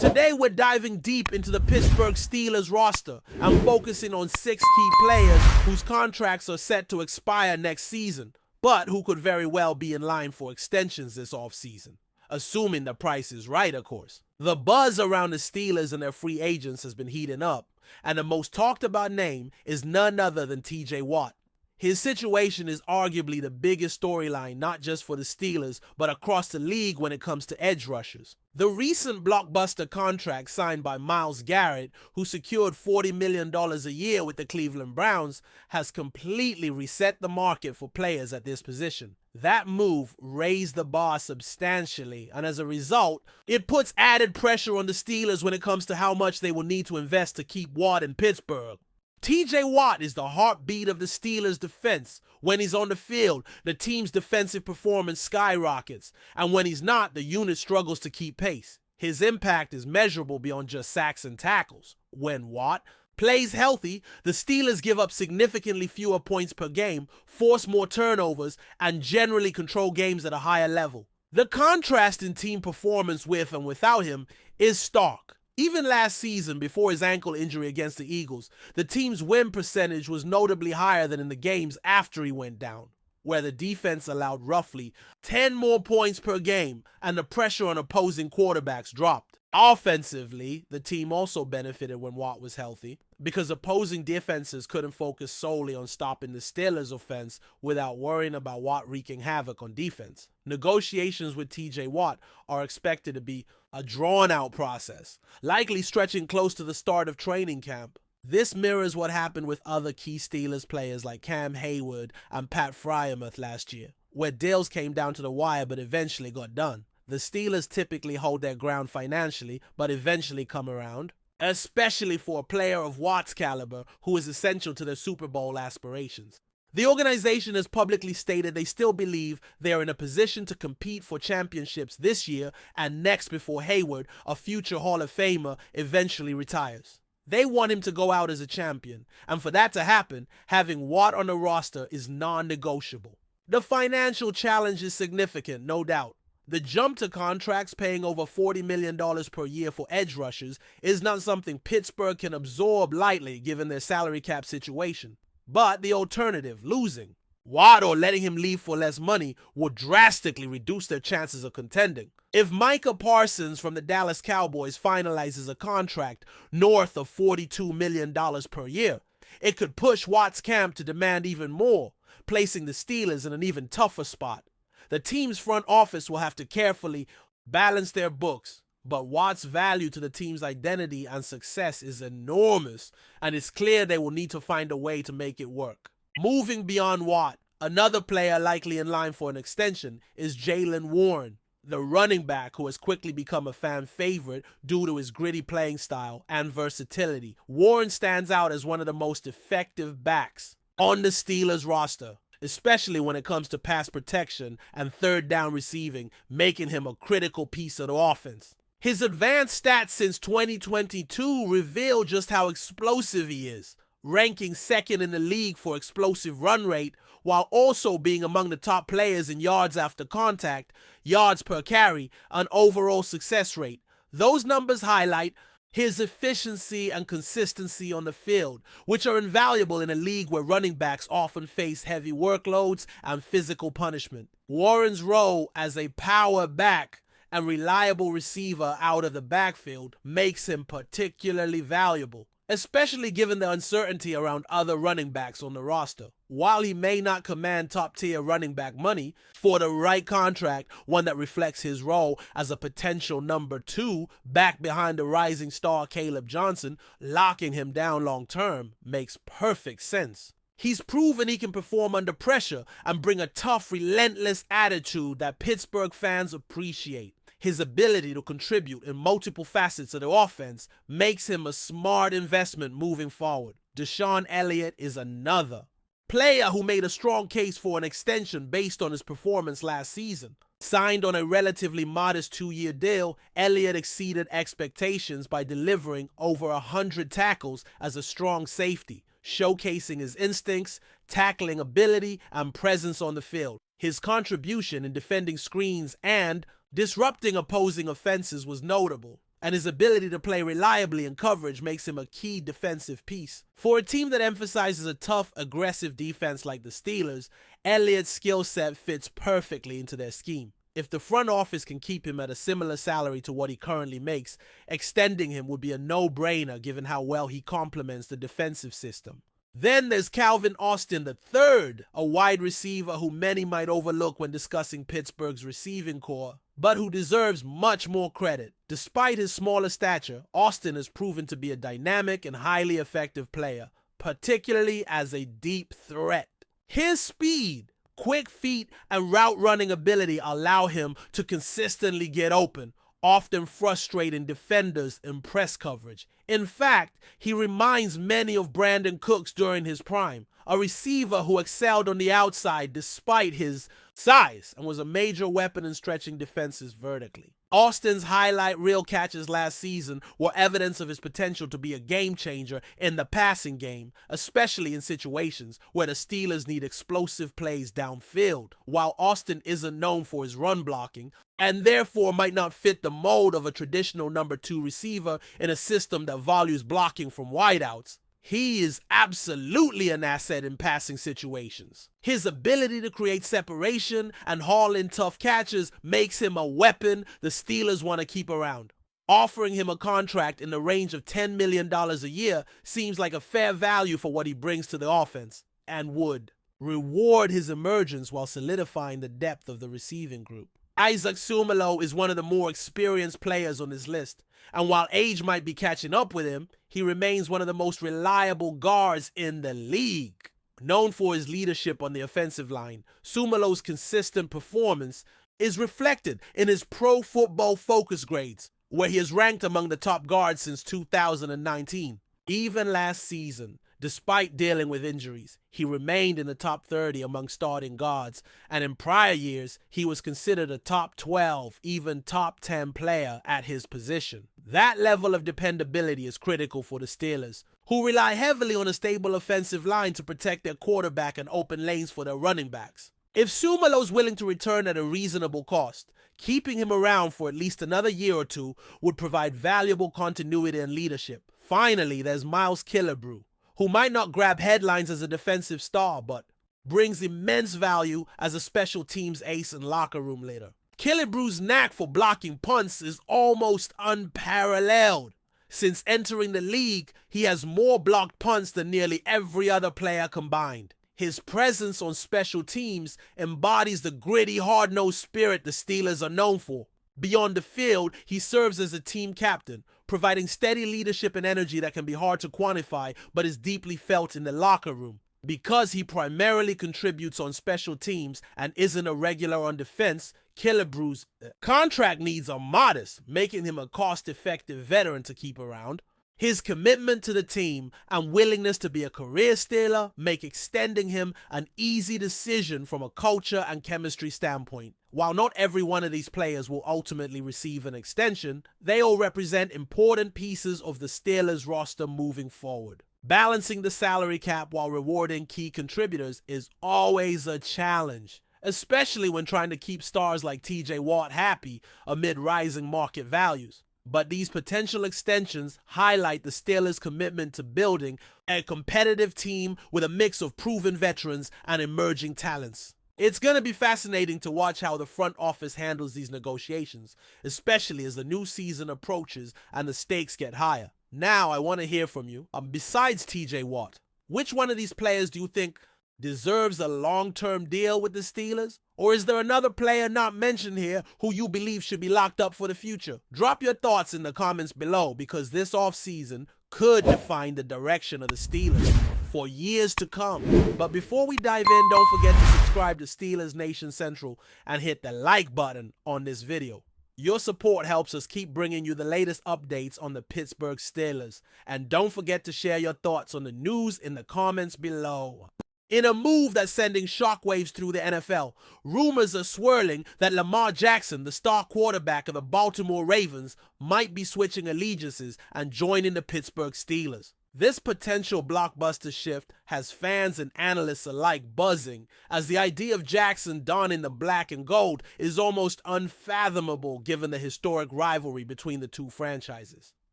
Today we're diving deep into the Pittsburgh Steelers roster and focusing on 6 key players whose contracts are set to expire next season, but who could very well be in line for extensions this offseason. Assuming the price is right, of course. The buzz around the Steelers and their free agents has been heating up, and the most talked about name is none other than TJ Watt. His situation is arguably the biggest storyline not just for the Steelers, but across the league when it comes to edge rushers. The recent blockbuster contract signed by Myles Garrett, who secured $40 million a year with the Cleveland Browns, has completely reset the market for players at this position. That move raised the bar substantially, and as a result, it puts added pressure on the Steelers when it comes to how much they will need to invest to keep Watt in Pittsburgh. TJ Watt is the heartbeat of the Steelers' defense. When he's on the field, the team's defensive performance skyrockets, and when he's not, the unit struggles to keep pace. His impact is measurable beyond just sacks and tackles. When Watt plays healthy, the Steelers give up significantly fewer points per game, force more turnovers, and generally control games at a higher level. The contrast in team performance with and without him is stark. Even last season, before his ankle injury against the Eagles, the team's win percentage was notably higher than in the games after he went down, where the defense allowed roughly 10 more points per game and the pressure on opposing quarterbacks dropped. Offensively, the team also benefited when Watt was healthy, because opposing defenses couldn't focus solely on stopping the Steelers' offense without worrying about Watt wreaking havoc on defense. Negotiations with TJ Watt are expected to be a drawn-out process, likely stretching close to the start of training camp. This mirrors what happened with other key Steelers players like Cam Hayward and Pat Fryermuth last year, where deals came down to the wire but eventually got done. The Steelers typically hold their ground financially, but eventually come around, especially for a player of Watt's caliber who is essential to their Super Bowl aspirations. The organization has publicly stated they still believe they are in a position to compete for championships this year and next before Hayward, a future Hall of Famer, eventually retires. They want him to go out as a champion, and for that to happen, having Watt on the roster is non-negotiable. The financial challenge is significant, no doubt. The jump to contracts paying over $40 million per year for edge rushers is not something Pittsburgh can absorb lightly given their salary cap situation. But the alternative, losing Watt or letting him leave for less money, would drastically reduce their chances of contending. If Micah Parsons from the Dallas Cowboys finalizes a contract north of $42 million per year, it could push Watt's camp to demand even more, placing the Steelers in an even tougher spot. The team's front office will have to carefully balance their books, but Watt's value to the team's identity and success is enormous, and it's clear they will need to find a way to make it work. Moving beyond Watt, another player likely in line for an extension is Jaylen Warren, the running back who has quickly become a fan favorite due to his gritty playing style and versatility. Warren stands out as one of the most effective backs on the Steelers roster, especially when it comes to pass protection and third down receiving, making him a critical piece of the offense. His advanced stats since 2022 reveal just how explosive he is, ranking second in the league for explosive run rate, while also being among the top players in yards after contact, yards per carry, and overall success rate. Those numbers highlight his efficiency and consistency on the field, which are invaluable in a league where running backs often face heavy workloads and physical punishment. Warren's role as a power back and reliable receiver out of the backfield makes him particularly valuable, especially given the uncertainty around other running backs on the roster. While he may not command top-tier running back money, for the right contract, one that reflects his role as a potential number 2 back behind the rising star Caleb Johnson, locking him down long-term makes perfect sense. He's proven he can perform under pressure and bring a tough, relentless attitude that Pittsburgh fans appreciate. His ability to contribute in multiple facets of the offense makes him a smart investment moving forward. Deshawn Elliott is another player who made a strong case for an extension based on his performance last season. Signed on a relatively modest 2-year deal, Elliott exceeded expectations by delivering over 100 tackles as a strong safety, showcasing his instincts, tackling ability, and presence on the field. His contribution in defending screens and disrupting opposing offenses was notable, and his ability to play reliably in coverage makes him a key defensive piece. For a team that emphasizes a tough, aggressive defense like the Steelers, Elliott's skill set fits perfectly into their scheme. If the front office can keep him at a similar salary to what he currently makes, extending him would be a no-brainer given how well he complements the defensive system. Then there's Calvin Austin III, a wide receiver who many might overlook when discussing Pittsburgh's receiving core, but who deserves much more credit. Despite his smaller stature, Austin has proven to be a dynamic and highly effective player, particularly as a deep threat. His speed, quick feet, and route running ability allow him to consistently get open, often frustrating defenders in press coverage. In fact, he reminds many of Brandon Cooks during his prime, a receiver who excelled on the outside despite his size and was a major weapon in stretching defenses vertically. Austin's highlight reel catches last season were evidence of his potential to be a game changer in the passing game, especially in situations where the Steelers need explosive plays downfield. While Austin isn't known for his run blocking, and therefore might not fit the mold of a traditional number 2 receiver in a system that values blocking from wideouts, he is absolutely an asset in passing situations. His ability to create separation and haul in tough catches makes him a weapon the Steelers want to keep around. Offering him a contract in the range of $10 million a year seems like a fair value for what he brings to the offense, and would reward his emergence while solidifying the depth of the receiving group. Isaac Seumalo is one of the more experienced players on this list, and while age might be catching up with him, he remains one of the most reliable guards in the league. Known for his leadership on the offensive line, Seumalo's consistent performance is reflected in his Pro Football Focus grades, where he is ranked among the top guards since 2019. Even last season, despite dealing with injuries, he remained in the top 30 among starting guards, and in prior years, he was considered a top 12, even top 10 player at his position. That level of dependability is critical for the Steelers, who rely heavily on a stable offensive line to protect their quarterback and open lanes for their running backs. If Seumalo's willing to return at a reasonable cost, keeping him around for at least another year or two would provide valuable continuity and leadership. Finally, there's Miles Killebrew, who might not grab headlines as a defensive star, but brings immense value as a special teams ace and locker room leader. Killebrew's knack for blocking punts is almost unparalleled. Since entering the league, he has more blocked punts than nearly every other player combined. His presence on special teams embodies the gritty, hard-nosed spirit the Steelers are known for. Beyond the field, he serves as a team captain, providing steady leadership and energy that can be hard to quantify but is deeply felt in the locker room. Because he primarily contributes on special teams and isn't a regular on defense, Killebrew's contract needs are modest, making him a cost-effective veteran to keep around. His commitment to the team and willingness to be a career Steeler make extending him an easy decision from a culture and chemistry standpoint. While not every one of these players will ultimately receive an extension, they all represent important pieces of the Steelers roster moving forward. Balancing the salary cap while rewarding key contributors is always a challenge, especially when trying to keep stars like TJ Watt happy amid rising market values. But these potential extensions highlight the Steelers' commitment to building a competitive team with a mix of proven veterans and emerging talents. It's going to be fascinating to watch how the front office handles these negotiations, especially as the new season approaches and the stakes get higher. Now I want to hear from you. Besides TJ Watt, which one of these players do you think deserves a long-term deal with the Steelers? Or is there another player not mentioned here who you believe should be locked up for the future? Drop your thoughts in the comments below, because this offseason could define the direction of the Steelers for years to come. But before we dive in, don't forget to subscribe to Steelers Nation Central and hit the like button on this video. Your support helps us keep bringing you the latest updates on the Pittsburgh Steelers. And don't forget to share your thoughts on the news in the comments below. In a move that's sending shockwaves through the NFL, rumors are swirling that Lamar Jackson, the star quarterback of the Baltimore Ravens, might be switching allegiances and joining the Pittsburgh Steelers. This potential blockbuster shift has fans and analysts alike buzzing, as the idea of Jackson donning the black and gold is almost unfathomable given the historic rivalry between the two franchises.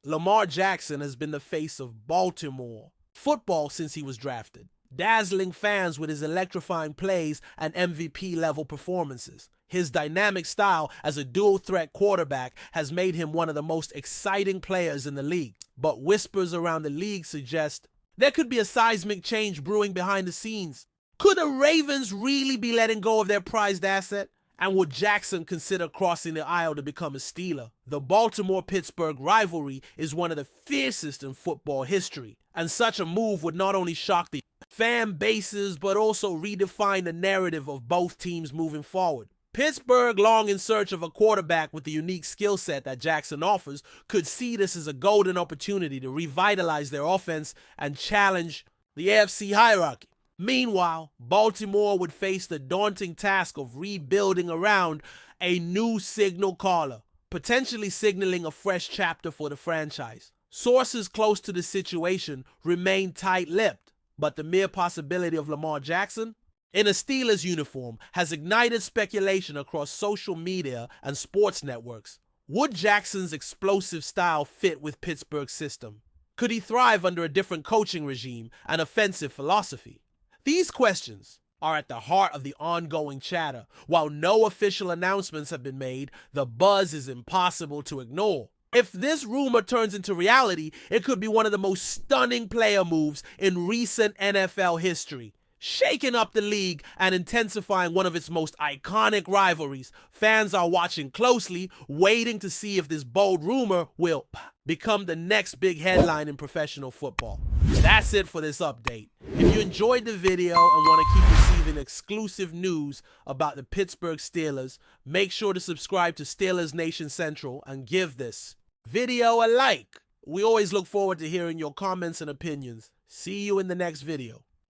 Lamar Jackson has been the face of Baltimore football since he was drafted, dazzling fans with his electrifying plays and MVP-level performances. His dynamic style as a dual-threat quarterback has made him one of the most exciting players in the league. But whispers around the league suggest there could be a seismic change brewing behind the scenes. Could the Ravens really be letting go of their prized asset? And would Jackson consider crossing the aisle to become a Steeler? The Baltimore-Pittsburgh rivalry is one of the fiercest in football history, and such a move would not only shock the fan bases but also redefine the narrative of both teams moving forward. Pittsburgh, long in search of a quarterback with the unique skill set that Jackson offers, could see this as a golden opportunity to revitalize their offense and challenge the AFC hierarchy. Meanwhile, Baltimore would face the daunting task of rebuilding around a new signal caller, potentially signaling a fresh chapter for the franchise. Sources close to the situation remain tight-lipped, but the mere possibility of Lamar Jackson in a Steelers uniform has ignited speculation across social media and sports networks. Would Jackson's explosive style fit with Pittsburgh's system? Could he thrive under a different coaching regime and offensive philosophy? These questions are at the heart of the ongoing chatter. While no official announcements have been made, the buzz is impossible to ignore. If this rumor turns into reality, it could be one of the most stunning player moves in recent NFL history, shaking up the league and intensifying one of its most iconic rivalries. Fans are watching closely, waiting to see if this bold rumor will become the next big headline in professional football. That's it for this update. If you enjoyed the video and want to keep receiving exclusive news about the Pittsburgh Steelers, make sure to subscribe to Steelers Nation Central and give this video a like. We always look forward to hearing your comments and opinions. See you in the next video.